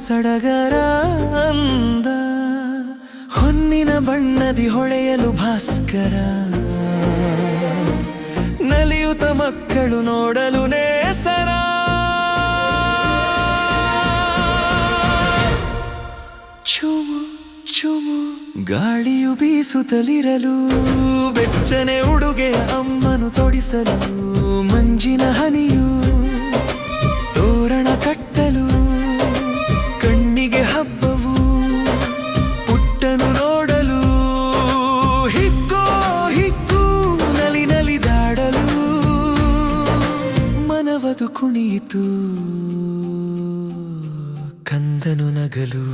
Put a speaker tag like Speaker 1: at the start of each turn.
Speaker 1: ಸಡಗರ ಅಂದ ಹೊನ್ನಿನ ಬಣ್ಣದಿ ಹೊಳೆಯಲು ಭಾಸ್ಕರ ನಲಿಯುತ ಮಕ್ಕಳು ನೋಡಲು ನೇಸರ ಚುಮು ಚುಮು ಗಾಳಿಯು ಬೀಸುತ್ತಲಿರಲು ಬೆಚ್ಚನೆ ಉಡುಗೆ ಅಮ್ಮನು ತೊಡಿಸಲು ಮಂಜಿನ ಹನಿಯು ತೋರಣ ಕಟ್ಟಲು ಕಣ್ಣಿಗೆ ಹಬ್ಬವು ಪುಟ್ಟನು ನೋಡಲು ಹಿಗ್ಗೋ ಹಿಗ್ಗು ನಲಿ ನಲಿದಾಡಲು ಮನವದು ಕುಣಿಯಿತು ಕಂದನು ನಗಲು